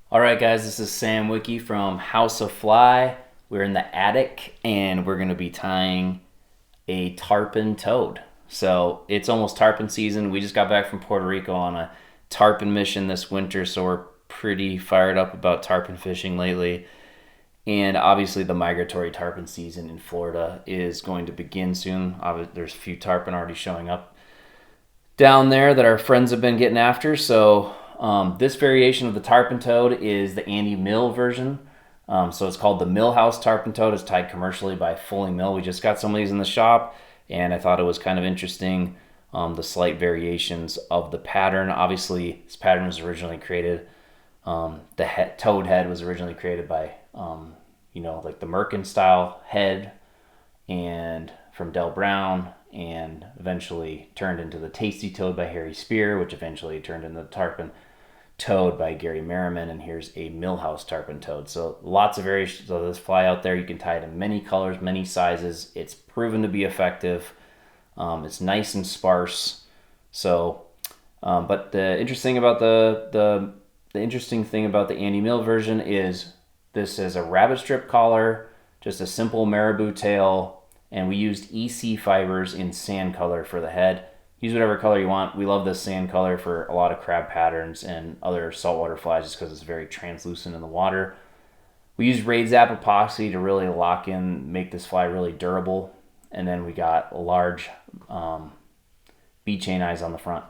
All right, guys, this is Sam Wiki from House of Fly. We're in the attic and we're going to be tying a tarpon toad. So it's almost tarpon season. We just got back from Puerto Rico on a tarpon mission this winter, so we're pretty fired up about tarpon fishing lately. And obviously, the migratory tarpon season in Florida is going to begin soon. There's a few tarpon already showing up down there that our friends have been getting after. So this variation of the tarpon toad is the Andy Mill version. So it's called the Millhouse tarpon toad. It's tied commercially by Fulling Mill. We just got some of these in the shop, and I thought it was kind of interesting, the slight variations of the pattern. Obviously, this pattern was originally created. The toad head was originally created by, like the Merkin style head, and from Del Brown, and eventually turned into the Tasty Toad by Harry Spear, which eventually turned into the Tarpon Toad by Gary Merriman. And here's a Millhouse Tarpon Toad. So lots of variations of this fly out there. You can tie it in many colors, many sizes. It's proven to be effective. It's nice and sparse. So, but the interesting thing about the Andy Mill version is this is a rabbit strip collar, just a simple marabou tail, and we used EC fibers in sand color for the head. Use whatever color you want. We love this sand color for a lot of crab patterns and other saltwater flies just because it's very translucent in the water. We used Raid Zap epoxy to really lock in, make this fly really durable. And then we got a large bead chain eyes on the front.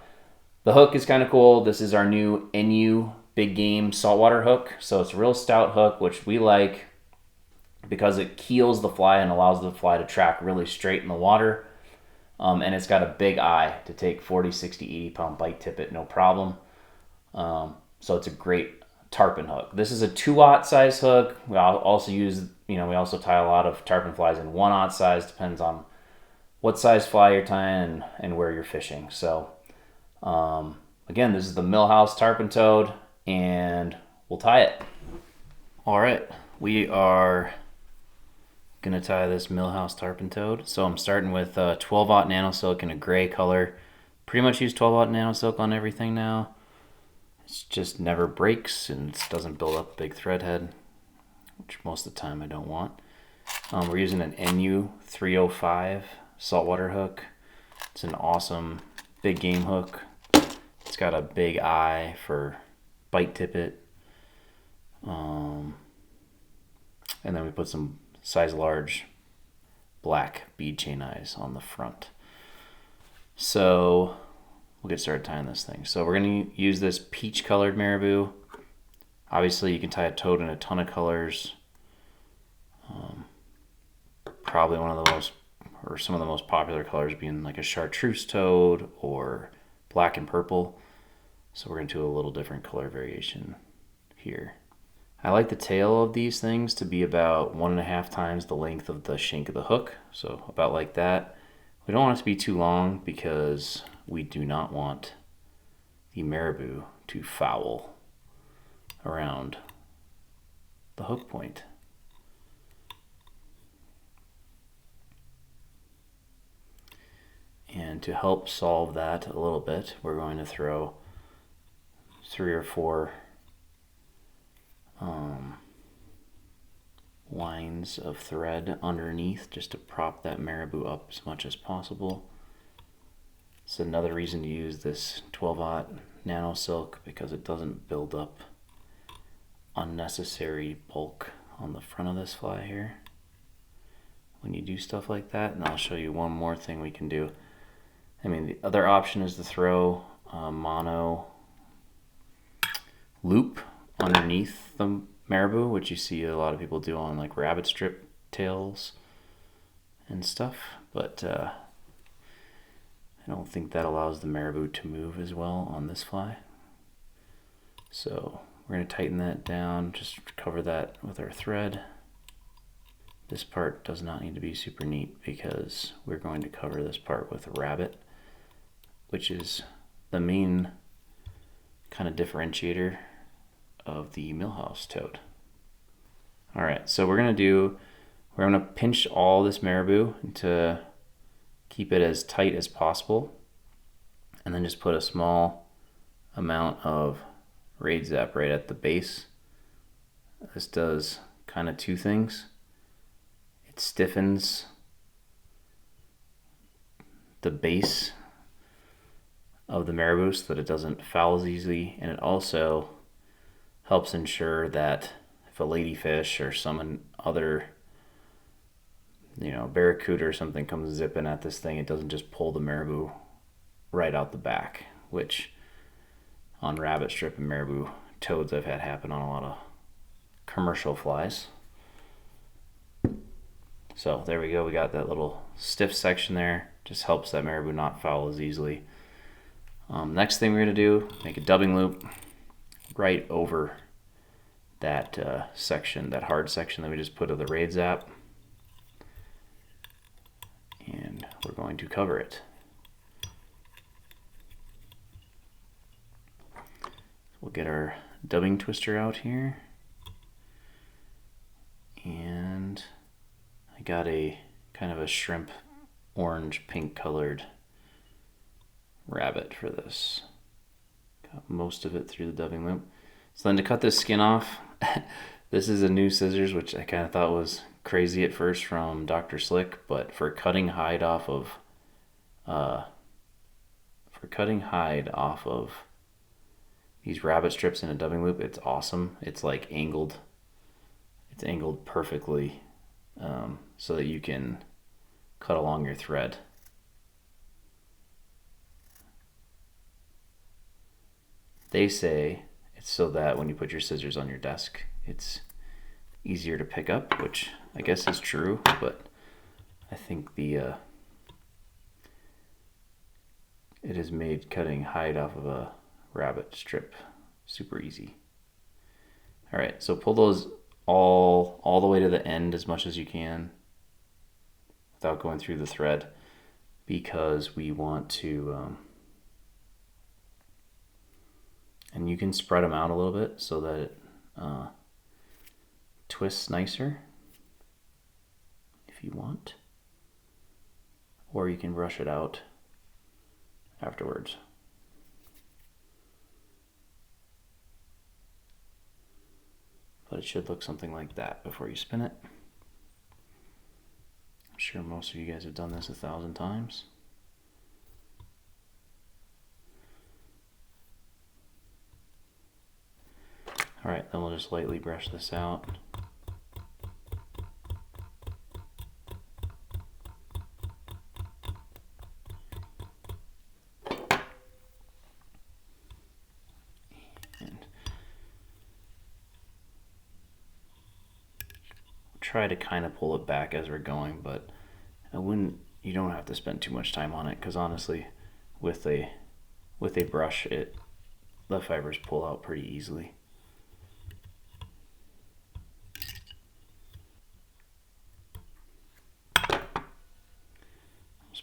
The hook is kind of cool. This is our new NU Big Game saltwater hook. So it's a real stout hook, which we like because it keels the fly and allows the fly to track really straight in the water. And it's got a big eye to take 40, 60, 80 pound bite tippet, no problem. So it's a great tarpon hook. This is a 2/0 size hook. We also we also tie a lot of tarpon flies in 1/0 size, depends on what size fly you're tying and where you're fishing. So again, this is the Millhouse tarpon toad, and we'll tie it. All right, we are gonna tie this Millhouse tarpon toad. So I'm starting with 12/0 nano silk in a gray color. Pretty much use 12/0 nano silk on everything now. It just never breaks and it doesn't build up a big thread head, which most of the time I don't want. We're using an NU 305 saltwater hook. It's an awesome big game hook. It's got a big eye for bite tippet. And then we put some size large black bead chain eyes on the front. So we'll get started tying this thing. So we're going to use this peach colored marabou. Obviously you can tie a toad in a ton of colors. Probably some of the most popular colors being like a chartreuse toad or black and purple. So we're going to do a little different color variation here. I like the tail of these things to be about 1.5 times the length of the shank of the hook. So about like that. We don't want it to be too long because we do not want the marabou to foul around the hook point. And to help solve that a little bit, we're going to throw 3 or 4 lines of thread underneath just to prop that marabou up as much as possible. It's another reason to use this 12/0 nano silk because it doesn't build up unnecessary bulk on the front of this fly here when you do stuff like that. And I'll show you one more thing we can do. The other option is to throw a mono loop underneath the marabou, which you see a lot of people do on like rabbit strip tails and stuff, but I don't think that allows the marabou to move as well on this fly. So we're going to tighten that down, just cover that with our thread. This part does not need to be super neat because we're going to cover this part with a rabbit, which is the main kind of differentiator of the Millhouse toad. All right, so we're gonna pinch all this marabou to keep it as tight as possible, and then just put a small amount of Raid Zap right at the base this does kind of two things. It stiffens the base of the marabou so that it doesn't foul as easily, and it also helps ensure that if a ladyfish or some other, barracuda or something comes zipping at this thing, it doesn't just pull the marabou right out the back, which on rabbit strip and marabou toads I've had happen on a lot of commercial flies. So there we go, we got that little stiff section there, just helps that marabou not foul as easily. Next thing we're going to do, make a dubbing loop right over that section, that hard section that we just put of the raid zap, and we're going to cover it. We'll get our dubbing twister out here, and I got a kind of a shrimp orange pink colored rabbit for this. Got most of it through the dubbing loop. So then to cut this skin off, this is a new scissors, which I kind of thought was crazy at first from Dr. Slick, but for cutting hide off of these rabbit strips in a dubbing loop, it's awesome. It's like angled. It's angled perfectly so that you can cut along your thread. They say it's so that when you put your scissors on your desk, it's easier to pick up, which I guess is true, but I think it has made cutting hide off of a rabbit strip super easy. All right, so pull those all the way to the end as much as you can without going through the thread, because we want to and you can spread them out a little bit so that it twists nicer if you want, or you can brush it out afterwards. But it should look something like that before you spin it. I'm sure most of you guys have done this 1,000 times. All right, then we'll just lightly brush this out. And try to kind of pull it back as we're going, but you don't have to spend too much time on it, because honestly, with a brush, the fibers pull out pretty easily.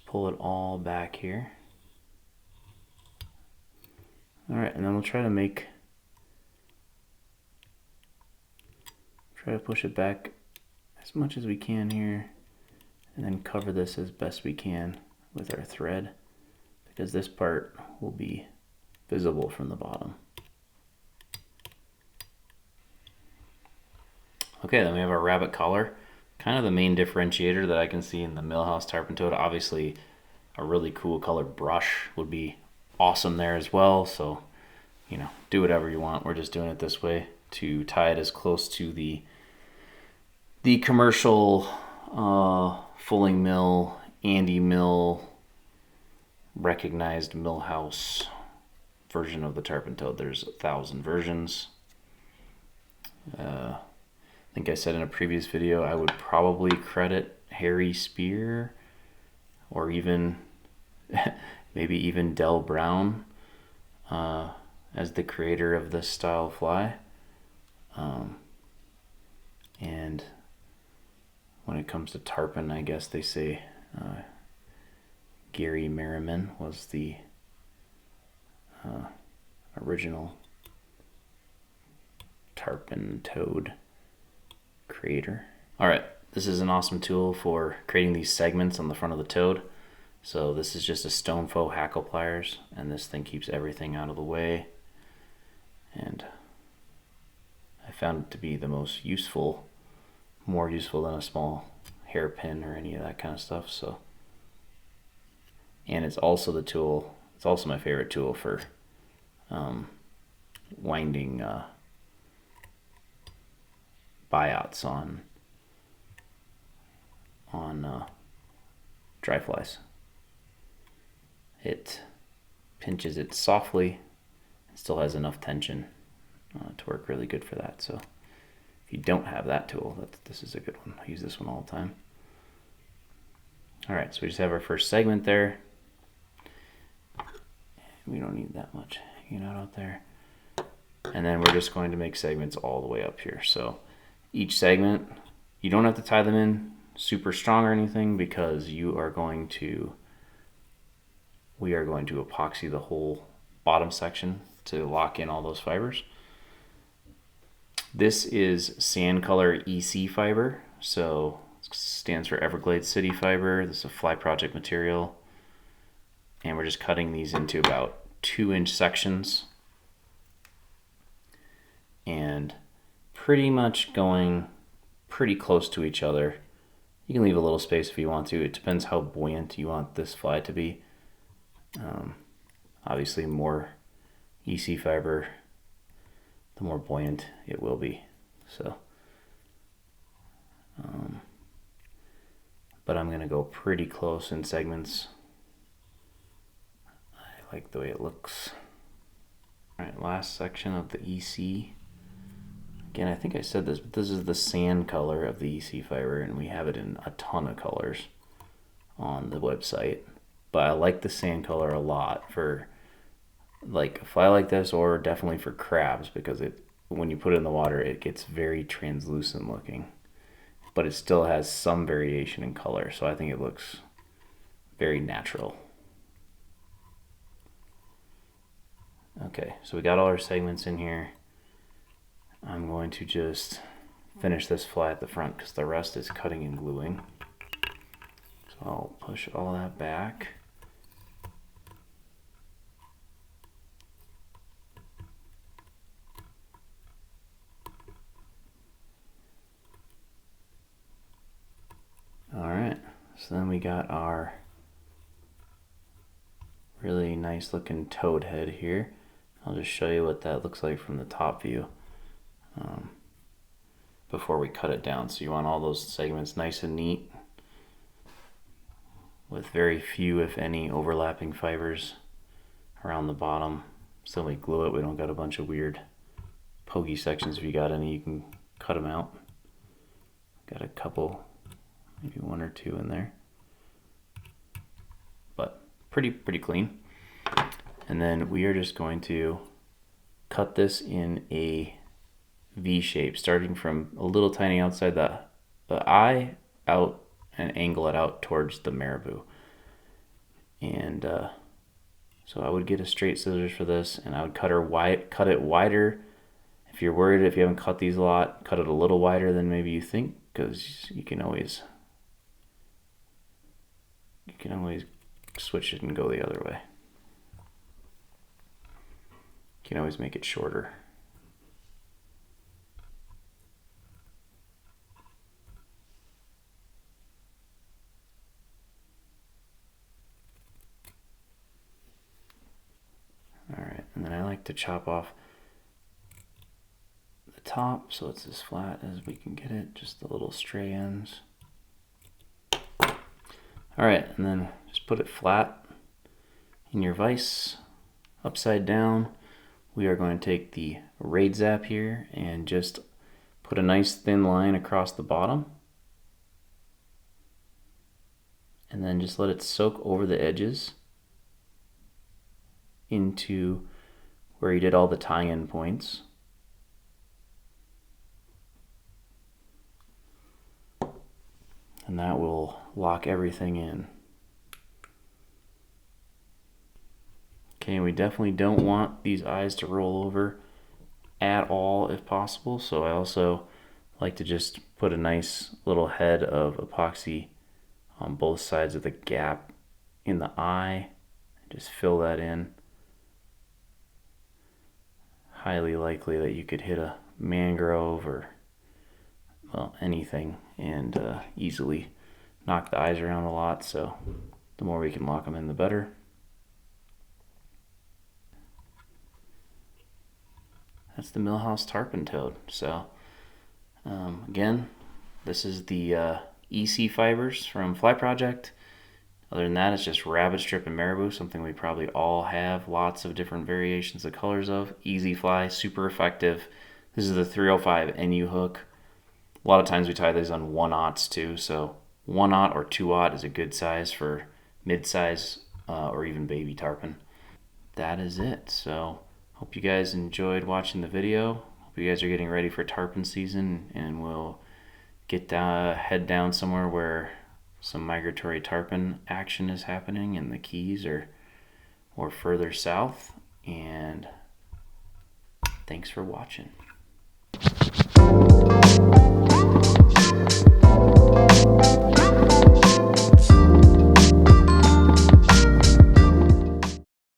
Pull it all back here. All right, and then we'll try to push it back as much as we can here, and then cover this as best we can with our thread, because this part will be visible from the bottom. Okay, then we have our rabbit collar. Kind of the main differentiator that I can see in the Millhouse Tarpon toad. Obviously, a really cool colored brush would be awesome there as well. So, do whatever you want. We're just doing it this way to tie it as close to the commercial Fulling Mill, Andy Mill, recognized Millhouse version of the Tarpon toad. There's 1,000 versions. I think I said in a previous video I would probably credit Harry Spear, or even maybe even Del Brown as the creator of this style of fly. And when it comes to tarpon, I guess they say Gary Merriman was the original tarpon toad creator. All right, this is an awesome tool for creating these segments on the front of the toad. So this is just a stone faux hackle pliers, and this thing keeps everything out of the way. And I found it to be the most useful, more useful than a small hairpin or any of that kind of stuff. So, and it's also the tool, it's also my favorite tool for winding buyouts on dry flies. It pinches it softly and still has enough tension to work really good for that. So if you don't have that tool, this is a good one. I use this one all the time. All right, so we just have our first segment there. We don't need that much hanging out there. And then we're just going to make segments all the way up here. So each segment, you don't have to tie them in super strong or anything, because we are going to epoxy the whole bottom section to lock in all those fibers. This is sand color EC fiber, so it stands for Everglades City Fiber. This is a Fly Project material, and we're just cutting these into about 2-inch sections and pretty much going pretty close to each other. You can leave a little space if you want to. It depends how buoyant you want this fly to be. Obviously, more EC fiber, the more buoyant it will be. So, but I'm gonna go pretty close in segments. I like the way it looks. All right, last section of the EC. Again, I think I said this, but this is the sand color of the EC fiber, and we have it in a ton of colors on the website. But I like the sand color a lot for like a fly like this, or definitely for crabs, because when you put it in the water, it gets very translucent looking, but it still has some variation in color. So I think it looks very natural. Okay, so we got all our segments in here. I'm going to just finish this fly at the front because the rest is cutting and gluing. So I'll push all that back. All right, so then we got our really nice looking toad head here. I'll just show you what that looks like from the top view before we cut it down. So you want all those segments nice and neat with very few, if any, overlapping fibers around the bottom. So when we glue it, we don't got a bunch of weird pokey sections. If you got any, you can cut them out. Got a couple, maybe 1 or 2 in there, but pretty clean. And then we are just going to cut this in a V shape, starting from a little tiny outside the eye out and angle it out towards the marabou. And so I would get a straight scissors for this, and I would cut it wider. If you're worried, if you haven't cut these a lot, cut it a little wider than maybe you think, because you can always switch it and go the other way. You can always make it shorter. All right, and then I like to chop off the top so it's as flat as we can get it, just the little stray ends. All right, and then just put it flat in your vise, upside down. We are going to take the Raid Zap here and just put a nice thin line across the bottom, and then just let it soak over the edges into where you did all the tie-in points. And that will lock everything in. Okay, we definitely don't want these eyes to roll over at all if possible, so I also like to just put a nice little head of epoxy on both sides of the gap in the eye. Just fill that in. Highly likely that you could hit a mangrove or, well, anything, and easily knock the eyes around a lot. So the more we can lock them in, the better. That's the Millhouse tarpon toad. So again, this is the EC fibers from Fly Project. Other than that, it's just rabbit strip and marabou, something we probably all have lots of different variations of colors of. Easy fly, super effective. This is the 305 NU hook. A lot of times we tie these on 1/0s too, so 1/0 or 2/0 is a good size for mid-size or even baby tarpon. That is it. So hope you guys enjoyed watching the video. Hope you guys are getting ready for tarpon season, and we'll get head down somewhere where some migratory tarpon action is happening in the Keys or further south. And thanks for watching.